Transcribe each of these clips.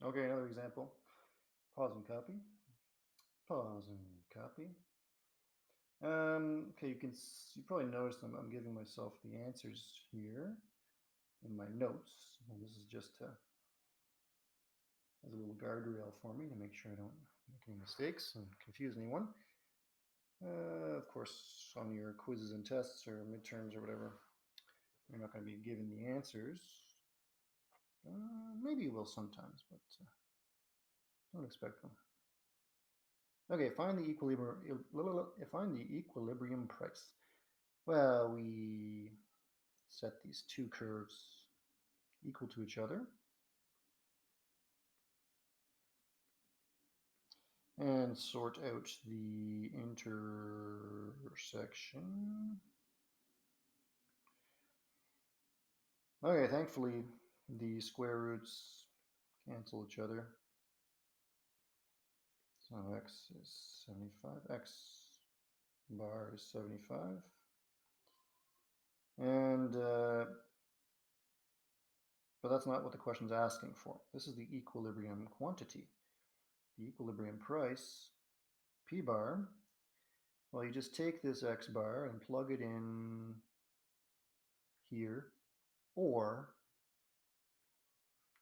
Okay, another example. Pause and copy. Pause and copy. Okay, you probably noticed I'm giving myself the answers here in my notes. And this is just as a little guardrail for me to make sure I don't make any mistakes and confuse anyone. Of course, on your quizzes and tests or midterms or whatever, you're not going to be given the answers. Maybe you will sometimes, but don't expect them. Okay, find the equilibrium price. Well, we set these two curves equal to each other. And sort out the intersection. Okay, thankfully the square roots cancel each other. So x is 75, x bar is 75. And, but that's not what the question's asking for. This is the equilibrium quantity. The equilibrium price, P bar, well, you just take this x bar and plug it in here or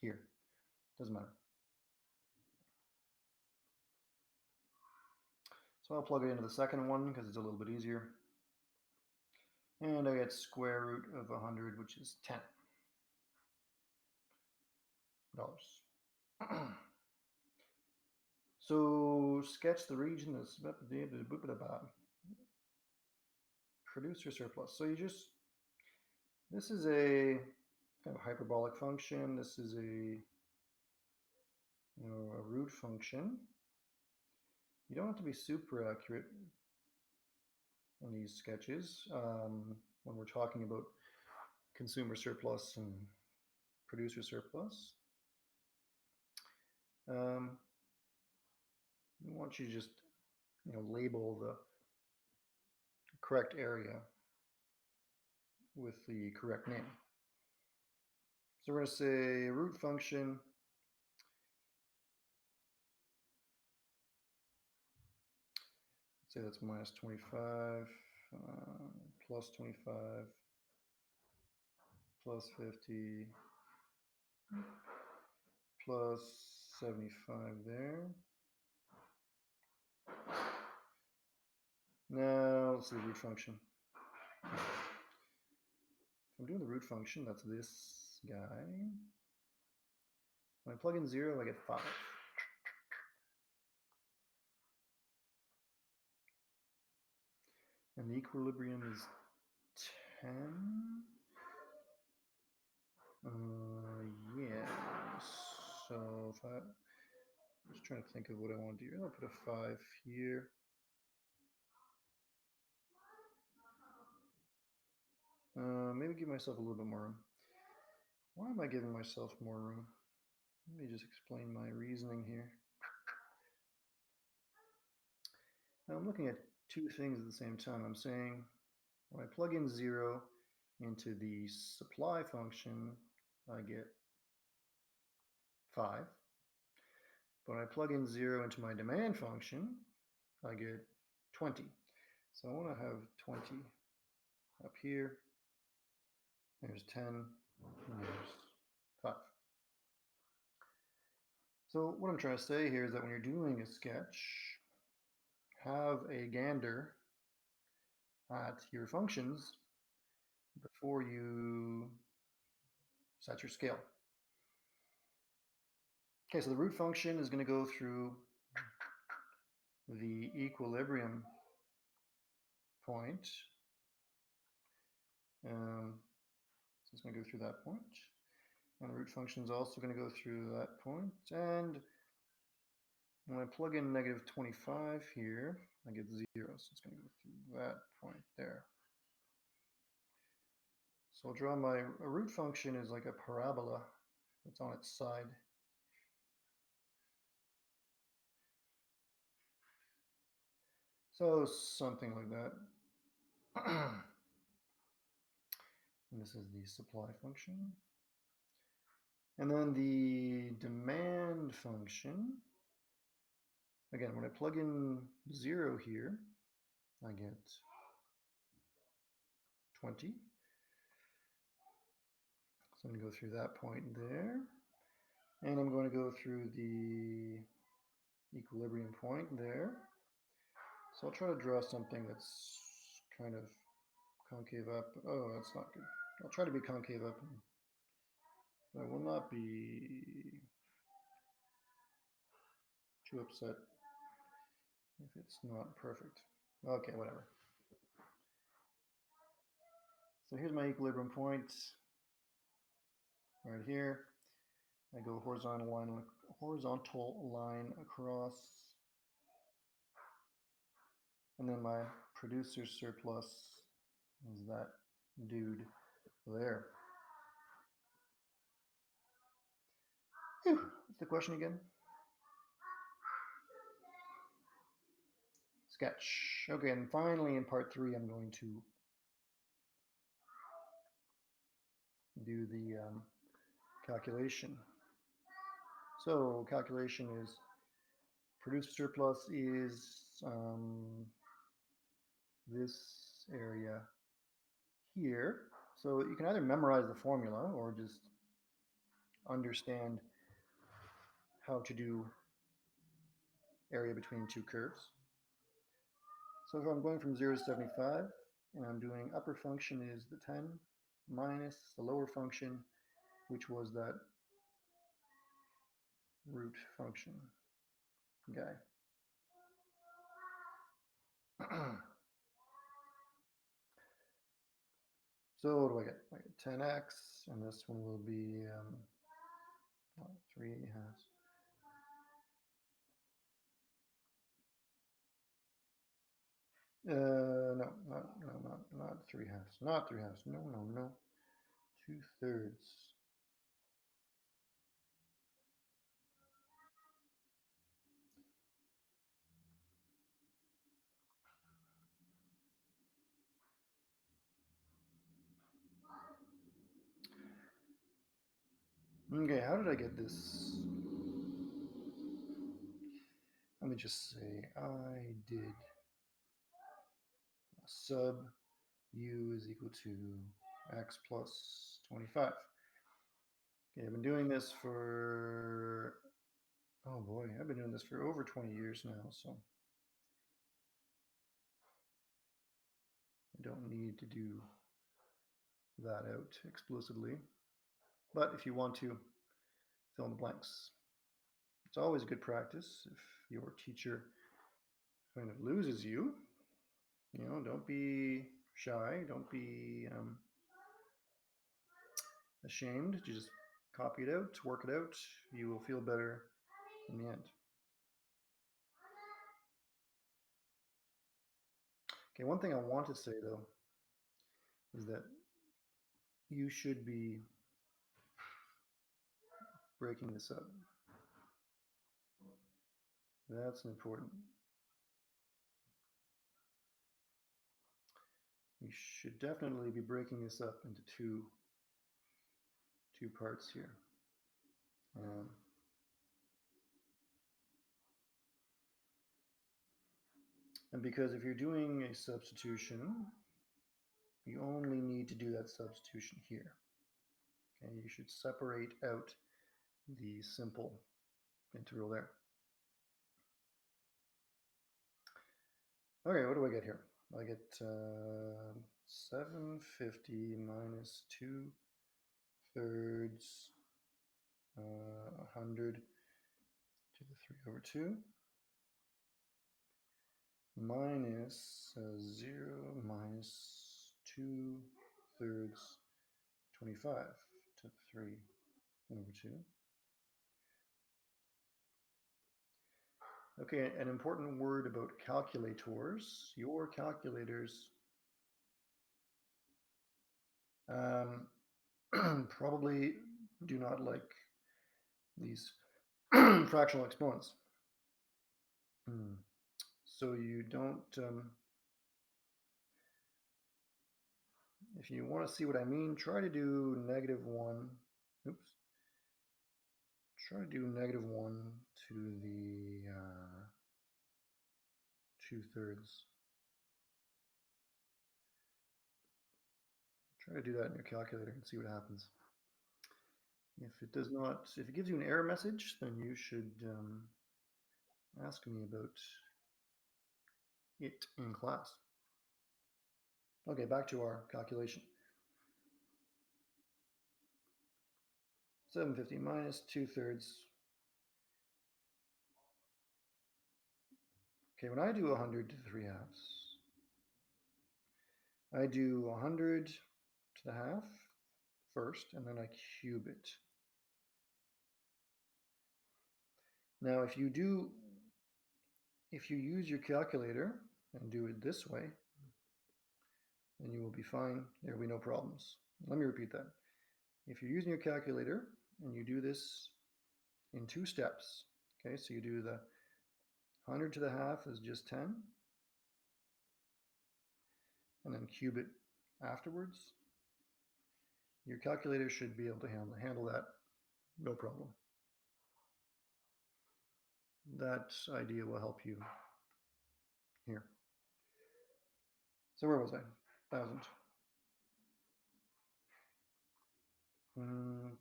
here. Doesn't matter. So I'll plug it into the second one because it's a little bit easier. And I get square root of 100, which is $10. So sketch the region that's producer surplus. So this is a kind of hyperbolic function. This is a root function. You don't have to be super accurate in these sketches when we're talking about consumer surplus and producer surplus. I want you to just label the correct area with the correct name. So we're going to say root function say that's minus 25 plus 25 plus 50 plus 75 there. Now let's see the root function. If I'm doing the root function, that's this guy. When I plug in 0, I get 5. And the equilibrium is 10. Yeah. So if I'm just trying to think of what I want to do. I'll put a 5 here. Maybe give myself a little bit more room. Why am I giving myself more room? Let me just explain my reasoning here. Now I'm looking at two things at the same time. I'm saying when I plug in 0 into the supply function, I get 5. But when I plug in 0 into my demand function, I get 20. So I want to have 20 up here. There's 10, and there's 5. So what I'm trying to say here is that when you're doing a sketch, have a gander at your functions before you set your scale. Okay, so the root function is going to go through the equilibrium point. So it's going to go through that point. And the root function is also going to go through that point. And when I plug in negative 25 here, I get 0. So it's going to go through that point there. So I'll draw a root function is like a parabola that's on its side. So something like that. And this is the supply function. And then the demand function. Again, when I plug in 0 here, I get 20. So I'm going to go through that point there. And I'm going to go through the equilibrium point there. So I'll try to draw something that's kind of concave up. Oh, that's not good. I'll try to be concave up, but I will not be too upset if it's not perfect. Okay, whatever. So here's my equilibrium point right here. I go horizontal line across, and then my producer surplus is that dude there. Whew. What's the question again? Sketch. Okay, and finally in part 3, I'm going to do the calculation. So calculation is producer surplus is this area here. So you can either memorize the formula or just understand how to do area between two curves. So if I'm going from 0 to 75 and I'm doing upper function is the 10 minus the lower function, which was that root function guy. So what do I get? I get 10x, and this one will be 3 halves. No, not 3 halves. Not 3 halves. No. 2/3. Okay, how did I get this? Let me just say I did sub u is equal to x plus 25. Okay, I've been doing this for, oh boy, I've been doing this for over 20 years now, so I don't need to do that out explicitly. But if you want to fill in the blanks, it's always good practice if your teacher kind of loses you. You know, don't be shy, don't be ashamed. Just copy it out, work it out. You will feel better in the end. Okay, one thing I want to say though is that you should be breaking this up. That's important. You should definitely be breaking this up into two parts here. And because if you're doing a substitution, you only need to do that substitution here. Okay, you should separate out the simple integral there. Okay, what do I get here? I get 750 minus 2/3 100 to the 3/2 minus 0 minus 2/3 25 to the 3/2. Okay, an important word about calculators. Your calculators probably do not like these fractional exponents. So you don't, if you want to see what I mean, try to do -1, oops, try to do -1 to the 2/3. Try to do that in your calculator and see what happens. If it does not, if it gives you an error message, then you should ask me about it in class. Okay, back to our calculation. 750 minus 2/3. Okay, when I do 100 to 3/2, I do 100 to the half first, and then I cube it. Now, if you use your calculator and do it this way, then you will be fine. There will be no problems. Let me repeat that. If you're using your calculator and you do this in 2 steps, okay, so you do the 100 to the half is just 10, and then cube it afterwards, your calculator should be able to handle that, no problem. That idea will help you here. So where was I? 1,000.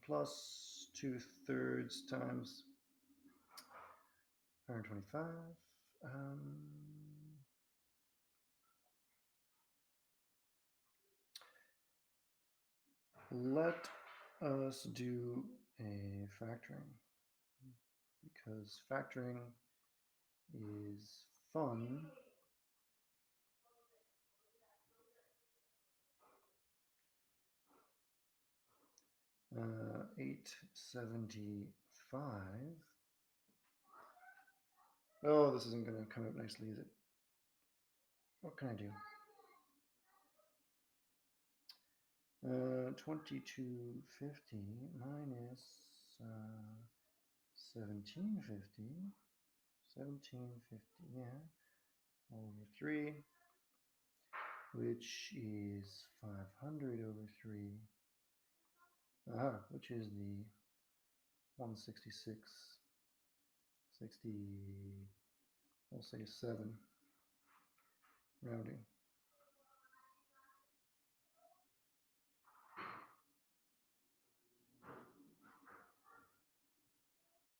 Plus 2/3 times 125. Let us do a factoring, because factoring is fun. Uh, 875. Oh, this isn't going to come out nicely, is it? What can I do? 2250 minus 1750. 1750, yeah, over 3, which is 500 over 3, which is the 166, 60, we'll say 7, rounding.